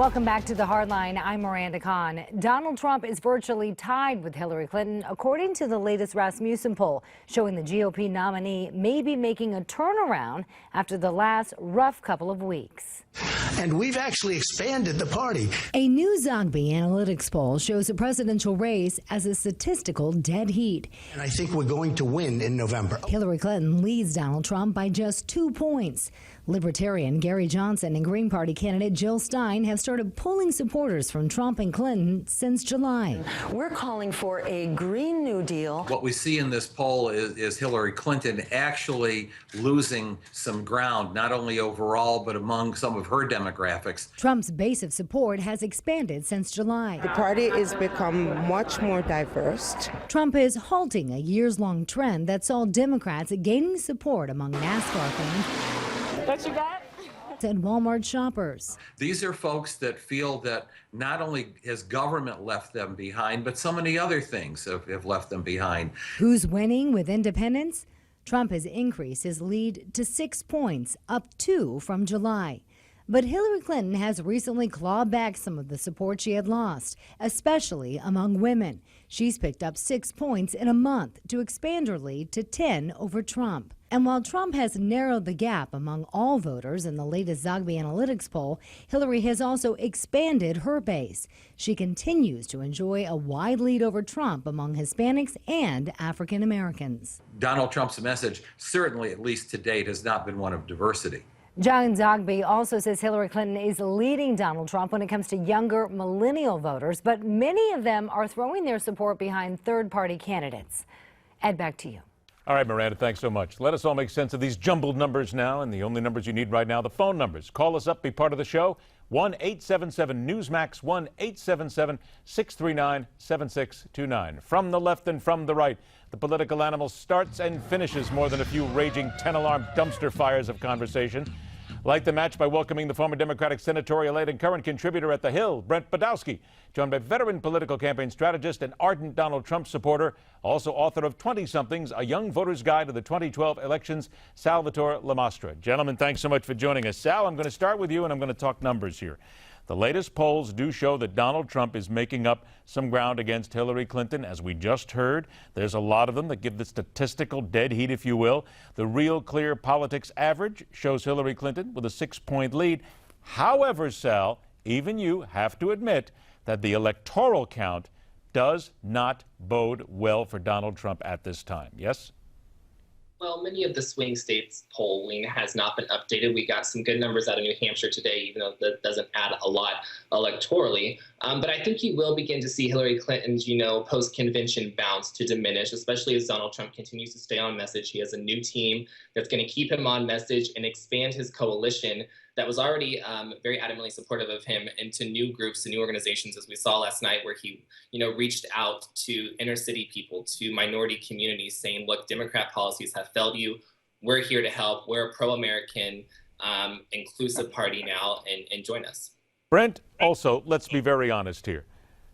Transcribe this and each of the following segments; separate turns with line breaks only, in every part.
Welcome back to The Hardline. I'm Miranda Kahn. Donald Trump is virtually tied with Hillary Clinton, according to the latest Rasmussen poll, showing the GOP nominee may be making a turnaround after the last rough couple of weeks.
And we've actually expanded the party.
A new Zogby Analytics poll shows a presidential race as a statistical dead heat.
And I think we're going to win in November.
Hillary Clinton leads Donald Trump by just 2 points. Libertarian Gary Johnson and Green Party candidate Jill Stein have started pulling supporters from Trump and Clinton since July.
We're calling for a Green New Deal.
What we see in this poll is Hillary Clinton actually losing some ground, not only overall, but among some of her demographics.
Trump's base of support has expanded since July.
The party has become much more diverse.
Trump is halting a years-long trend that saw Democrats gaining support among NASCAR fans.
What you got?
And Walmart shoppers.
These are folks that feel that not only has government left them behind, but so many other things have left them behind.
Who's winning with independents? Trump has increased his lead to 6 points, up 2 from July. But Hillary Clinton has recently clawed back some of the support she had lost, especially among women. She's picked up 6 points in a month to expand her lead to 10 over Trump. And while Trump has narrowed the gap among all voters in the latest Zogby Analytics poll, Hillary has also expanded her base. She continues to enjoy a wide lead over Trump among Hispanics and African Americans.
Donald Trump's message, certainly at least to date, has not been one of diversity.
John Zogby also says Hillary Clinton is leading Donald Trump when it comes to younger millennial voters, but many of them are throwing their support behind third-party candidates. Ed, back to you.
All right, Miranda, thanks so much. Let us all make sense of these jumbled numbers now, and the only numbers you need right now, the phone numbers. Call us up, be part of the show, 1-877-NEWSMAX, 1-877-639-7629. From the left and from the right, the political animal starts and finishes more than a few raging 10-alarm dumpster fires of conversation. Light the match by welcoming the former Democratic senatorial aide and current contributor at The Hill, Brent Budowsky, joined by veteran political campaign strategist and ardent Donald Trump supporter, also author of 20-somethings, A Young Voter's Guide to the 2012 Elections, Salvator La Masatra. Gentlemen, thanks so much for joining us. Sal, I'm going to start with you, and I'm going to talk numbers here. The latest polls do show that Donald Trump is making up some ground against Hillary Clinton, as we just heard. There's a lot of them that give the statistical dead heat, if you will. The Real Clear Politics average shows Hillary Clinton with a 6-point lead. However, Sal, even you have to admit that the electoral count does not bode well for Donald Trump at this time. Yes?
Well, many of the swing states polling has not been updated. We got some good numbers out of New Hampshire today, even though that doesn't add a lot electorally. But I think you will begin to see Hillary Clinton's, post-convention bounce to diminish, especially as Donald Trump continues to stay on message. He has a new team that's going to keep him on message and expand his coalition that was already very adamantly supportive of him into new groups and new organizations, as we saw last night, where he, reached out to inner city people, to minority communities, saying, look, Democrat policies have failed you. We're here to help. We're a pro-American, inclusive party now, and join us.
Brent, also, let's be very honest here.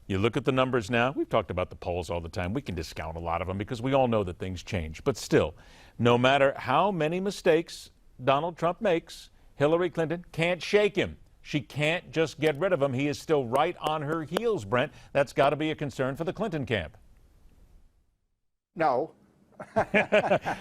You look at the numbers now. We've talked about the polls all the time. We can discount a lot of them because we all know that things change. But still, no matter how many mistakes Donald Trump makes, Hillary Clinton can't shake him. She can't just get rid of him. He is still right on her heels, Brent. That's got to be a concern for the Clinton camp.
No.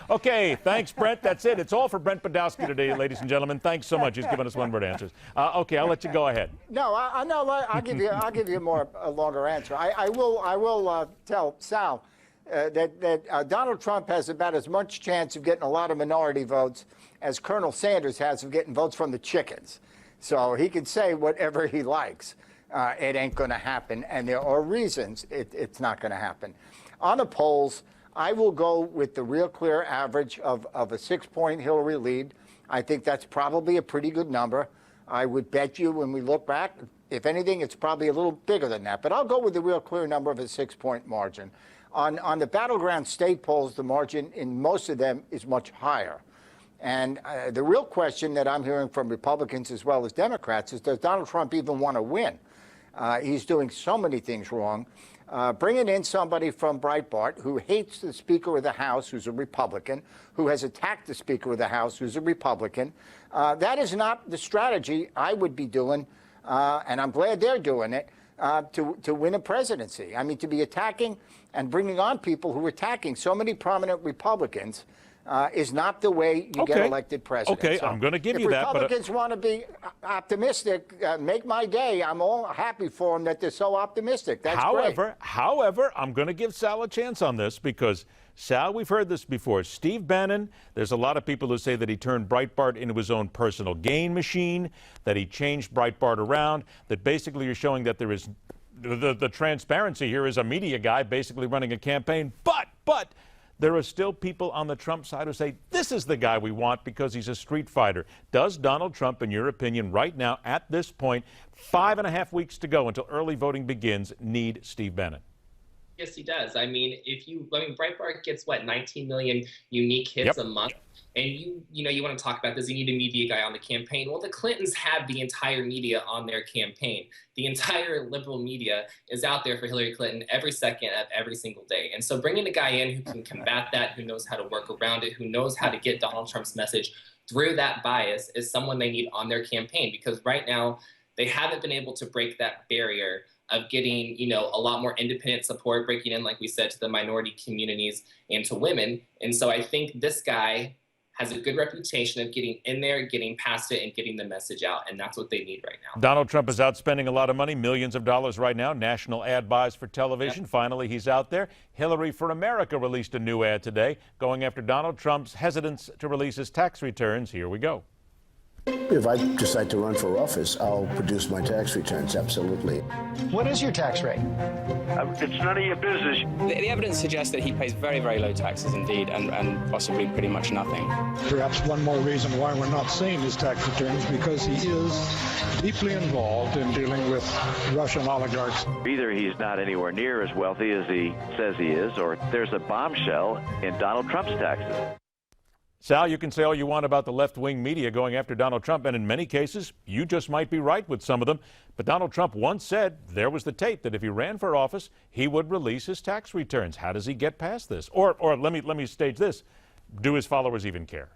Okay, thanks, Brent. That's it. It's all for Brent Budowsky today, ladies and gentlemen. Thanks so much. He's given us one-word answers. Okay, I'll let you go ahead.
No, I'll give you a longer answer. I will tell Sal that Donald Trump has about as much chance of getting a lot of minority votes as Colonel Sanders has of getting votes from the chickens. So he can say whatever he likes. It ain't going to happen, and there are reasons it's not going to happen. On the polls, I will go with the Real Clear average of a 6-point Hillary lead. I think that's probably a pretty good number. I would bet you when we look back, if anything, it's probably a little bigger than that. But I'll go with the Real Clear number of a 6-point margin. On the battleground state polls, the margin in most of them is much higher. And the real question that I'm hearing from Republicans as well as Democrats is, does Donald Trump even want to win? He's doing so many things wrong. Bringing in somebody from Breitbart who hates the Speaker of the House, who's a Republican, who has attacked the Speaker of the House, who's a Republican, that is not the strategy I would be doing and I'm glad they're doing it, to win a presidency. I mean, to be attacking and bringing on people who are attacking so many prominent Republicans is not the way you get elected president.
Okay,
So
I'm going to give you that.
If Republicans want to be optimistic, make my day. I'm all happy for them that they're so optimistic. That's great.
However, I'm going to give Sal a chance on this because, Sal, we've heard this before. Steve Bannon, there's a lot of people who say that he turned Breitbart into his own personal gain machine, that he changed Breitbart around, that basically you're showing that there is the transparency here is a media guy basically running a campaign. But there are still people on the Trump side who say this is the guy we want because he's a street fighter. Does Donald Trump, in your opinion, right now, at this point, 5.5 weeks to go until early voting begins, need Steve Bannon?
Yes, he does. I mean, Breitbart gets, 19 million unique hits a month. And you want to talk about this, you need a media guy on the campaign. Well, the Clintons have the entire media on their campaign. The entire liberal media is out there for Hillary Clinton every second of every single day. And so bringing a guy in who can combat that, who knows how to work around it, who knows how to get Donald Trump's message through that bias is someone they need on their campaign, because right now they haven't been able to break that barrier of getting, a lot more independent support, breaking in, like we said, to the minority communities and to women. And so I think this guy has a good reputation of getting in there, getting past it, and getting the message out, and that's what they need right now.
Donald Trump is out spending a lot of money, millions of dollars right now, national ad buys for television. Yep. Finally, he's out there. Hillary for America released a new ad today, going after Donald Trump's hesitance to release his tax returns. Here we go.
If I decide to run for office, I'll produce my tax returns, absolutely.
What is your tax rate?
It's none of your business.
The evidence suggests that he pays very, very low taxes indeed, and possibly pretty much nothing.
Perhaps one more reason why we're not seeing his tax returns, because he is deeply involved in dealing with Russian oligarchs.
Either he's not anywhere near as wealthy as he says he is, or there's a bombshell in Donald Trump's taxes.
Sal, you can say all you want about the left-wing media going after Donald Trump, and in many cases, you just might be right with some of them. But Donald Trump once said, there was the tape, that if he ran for office, he would release his tax returns. How does he get past this? Or let me stage this. Do his followers even care?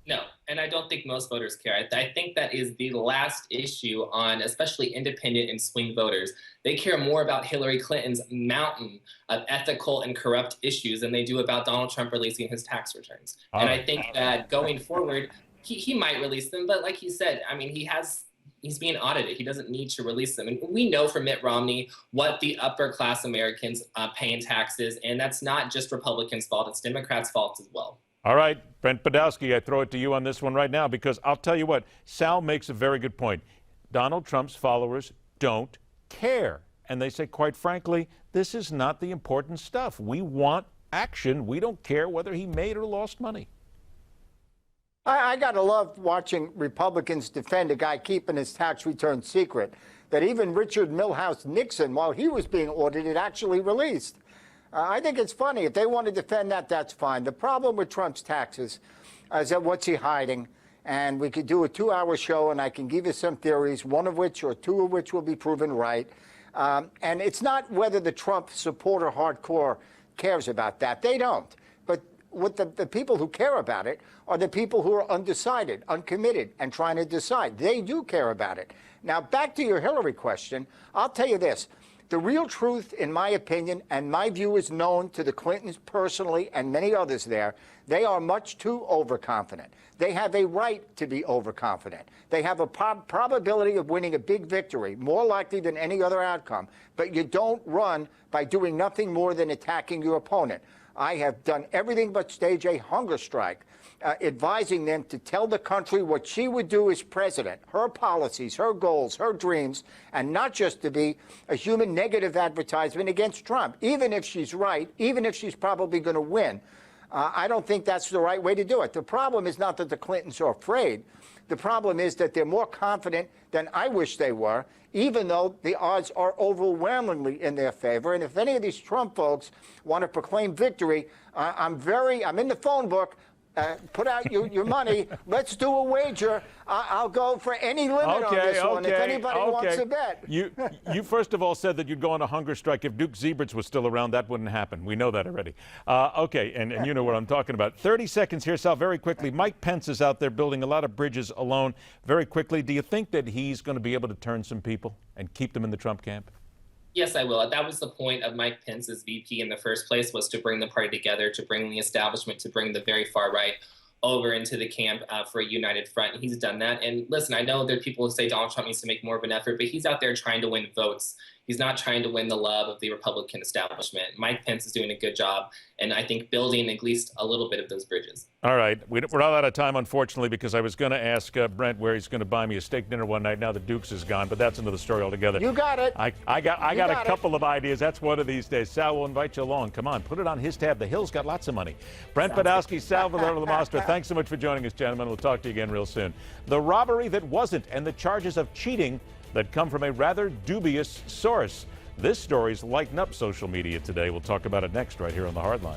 No, and I don't think most voters care. I think that is the last issue on especially independent and swing voters. They care more about Hillary Clinton's mountain of ethical and corrupt issues than they do about Donald Trump releasing his tax returns. And I think that going forward, he might release them, but like he said, I mean, he's being audited. He doesn't need to release them. And we know from Mitt Romney what the upper class Americans pay in taxes, and that's not just Republicans' fault, it's Democrats' fault as well.
All right, Brent Budowsky, I throw it to you on this one right now, because I'll tell you what, Sal makes a very good point. Donald Trump's followers don't care. And they say, quite frankly, this is not the important stuff. We want action. We don't care whether he made or lost money.
I got to love watching Republicans defend a guy keeping his tax return secret that even Richard Milhouse Nixon, while he was being audited, actually released. I think it's funny. If they want to defend that, that's fine. The problem with Trump's taxes is that what's he hiding? And we could do a 2-hour show, and I can give you some theories, one of which or two of which will be proven right. And it's not whether the Trump supporter hardcore cares about that. They don't. But what the people who care about it are the people who are undecided, uncommitted, and trying to decide. They do care about it. Now, back to your Hillary question, I'll tell you this. The real truth, in my opinion, and my view is known to the Clintons personally and many others there, they are much too overconfident. They have a right to be overconfident. They have a probability of winning a big victory, more likely than any other outcome. But you don't run by doing nothing more than attacking your opponent. I have done everything but stage a hunger strike, advising them to tell the country what she would do as president, her policies, her goals, her dreams, and not just to be a human negative advertisement against Trump. Even if she's right, even if she's probably going to win, I don't think that's the right way to do it. The problem is not that the Clintons are afraid. The problem is that they're more confident than I wish they were, even though the odds are overwhelmingly in their favor. And if any of these Trump folks want to proclaim victory, I'm in the phone book. Put out your money. Let's do a wager. I'll go for any limit on this one if anybody wants to bet.
You first of all said that you'd go on a hunger strike. If Duke Zeberts was still around, that wouldn't happen. We know that already. And you know what I'm talking about. 30 seconds here, Sal, very quickly. Mike Pence is out there building a lot of bridges alone. Very quickly, do you think that he's going to be able to turn some people and keep them in the Trump camp?
Yes, I will. That was the point of Mike Pence's VP in the first place, was to bring the party together, to bring the establishment, to bring the very far right over into the camp for a united front. He's done that. And listen, I know there are people who say Donald Trump needs to make more of an effort, but he's out there trying to win votes. He's not trying to win the love of the Republican establishment. Mike Pence is doing a good job, and I think building at least a little bit of those bridges.
All right. We're all out of time, unfortunately, because I was going to ask Brent where he's going to buy me a steak dinner one night now that Dukes is gone, but that's another story altogether.
You got it.
I got a couple of ideas. That's one of these days. Sal will invite you along. Come on, put it on his tab. The Hill's got lots of money. Brent Budowsky, Salvator La Masatra, thanks so much for joining us, gentlemen. We'll talk to you again real soon. The robbery that wasn't and the charges of cheating that come from a rather dubious source. This story's lighting up social media today. We'll talk about it next right here on The Hardline.